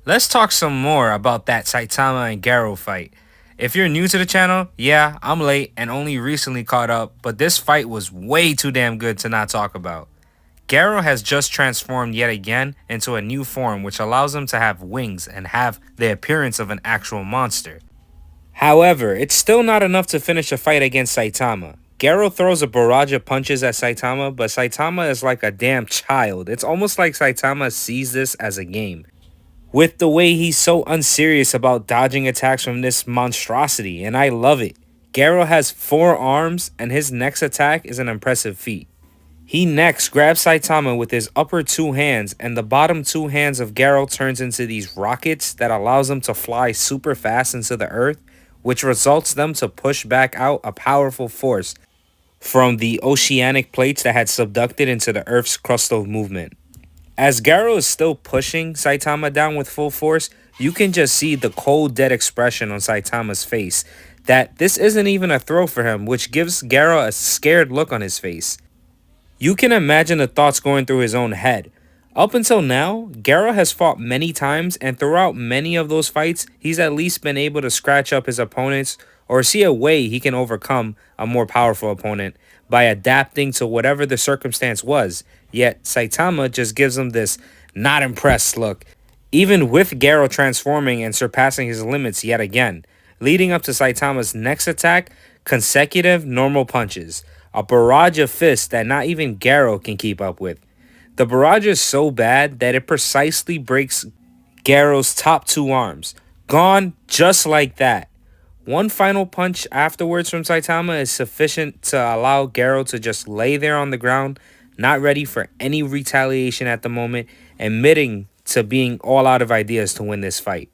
Let's talk some more about that Saitama and Garou fight. If you're new to the channel, yeah, I'm late and only recently caught up, but this fight was way too damn good to not talk about. Garou has just transformed yet again into a new form which allows him to have wings and have the appearance of an actual monster. However, it's still not enough to finish a fight against Saitama. Garou throws a barrage of punches at Saitama, but Saitama is like a damn child. It's almost like Saitama sees this as a game, with the way he's so unserious about dodging attacks from this monstrosity, and I love it. Garou has 4 arms, and his next attack is an impressive feat. He next grabs Saitama with his upper 2 hands, and the bottom 2 hands of Garou turns into these rockets that allows them to fly super fast into the earth, which results them to push back out a powerful force from the oceanic plates that had subducted into the earth's crustal movement. As Garou is still pushing Saitama down with full force, you can just see the cold dead expression on Saitama's face, that this isn't even a throw for him, which gives Garou a scared look on his face. You can imagine the thoughts going through his own head. Up until now, Garou has fought many times, and throughout many of those fights, he's at least been able to scratch up his opponents or see a way he can overcome a more powerful opponent by adapting to whatever the circumstance was. Yet Saitama just gives him this not impressed look, even with Garou transforming and surpassing his limits yet again, leading up to Saitama's next attack, consecutive normal punches, a barrage of fists that not even Garou can keep up with. The barrage is so bad that it precisely breaks Garou's top 2 arms, gone just like that. One final punch afterwards from Saitama is sufficient to allow Garou to just lay there on the ground, not ready for any retaliation at the moment, admitting to being all out of ideas to win this fight.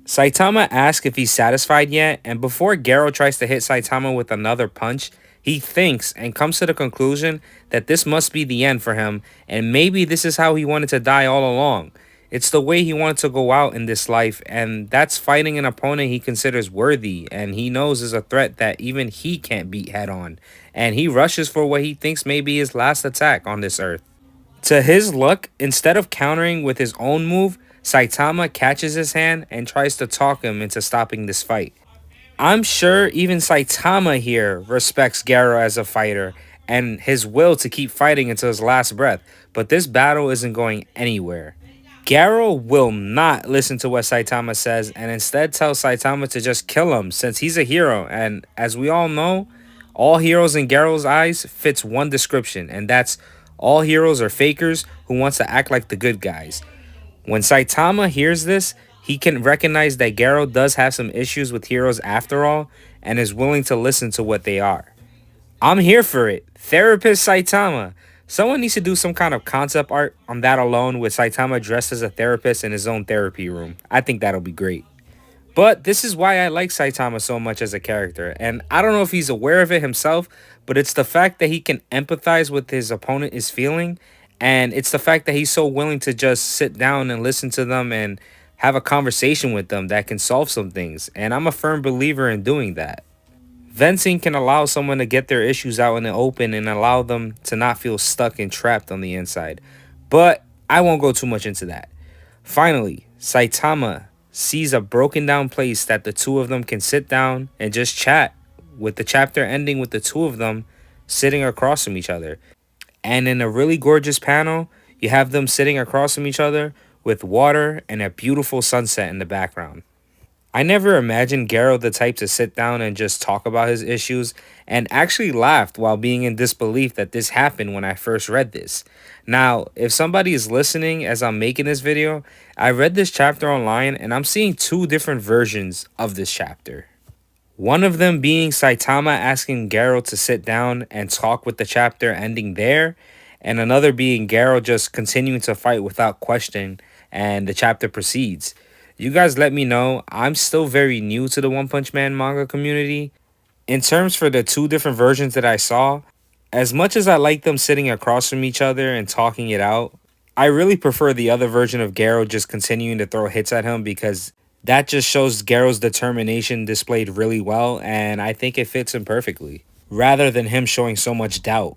Saitama asks if he's satisfied yet, and before Garou tries to hit Saitama with another punch, he thinks and comes to the conclusion that this must be the end for him, and maybe this is how he wanted to die all along. It's the way he wanted to go out in this life, and that's fighting an opponent he considers worthy and he knows is a threat that even he can't beat head on, and he rushes for what he thinks may be his last attack on this earth. To his luck, instead of countering with his own move, Saitama catches his hand and tries to talk him into stopping this fight. I'm sure even Saitama here respects Garou as a fighter and his will to keep fighting until his last breath, but this battle isn't going anywhere. Garou will not listen to what Saitama says and instead tells Saitama to just kill him since he's a hero, and as we all know, all heroes in Garou's eyes fits one description, and that's all heroes are fakers who wants to act like the good guys. When Saitama hears this, he can recognize that Garou does have some issues with heroes after all, and is willing to listen to what they are. I'm here for it. Therapist Saitama. Someone needs to do some kind of concept art on that alone, with Saitama dressed as a therapist in his own therapy room. I think that'll be great. But this is why I like Saitama so much as a character, and I don't know if he's aware of it himself, but it's the fact that he can empathize with his opponent is feeling, and it's the fact that he's so willing to just sit down and listen to them and have a conversation with them that can solve some things, and I'm a firm believer in doing that. Venting can allow someone to get their issues out in the open and allow them to not feel stuck and trapped on the inside. But I won't go too much into that. Finally, Saitama sees a broken down place that the two of them can sit down and just chat, with the chapter ending with the two of them sitting across from each other. And in a really gorgeous panel, you have them sitting across from each other with water and a beautiful sunset in the background. I never imagined Garou the type to sit down and just talk about his issues, and actually laughed while being in disbelief that this happened when I first read this. Now, if somebody is listening as I'm making this video, I read this chapter online and I'm seeing 2 different versions of this chapter. One of them being Saitama asking Garou to sit down and talk with the chapter ending there, and another being Garou just continuing to fight without question and the chapter proceeds. You guys let me know. I'm still very new to the One Punch Man manga community. In terms for the 2 different versions that I saw, as much as I like them sitting across from each other and talking it out, I really prefer the other version of Garou just continuing to throw hits at him, because that just shows Garou's determination displayed really well, and I think it fits him perfectly, rather than him showing so much doubt.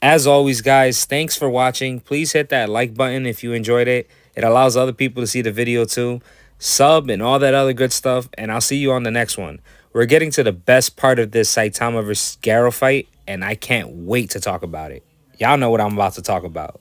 As always, guys, thanks for watching. Please hit that like button if you enjoyed it. It allows other people to see the video too. Sub and all that other good stuff, and I'll see you on the next one. We're getting to the best part of this Saitama versus Garou fight, and I can't wait to talk about it. Y'all know what I'm about to talk about.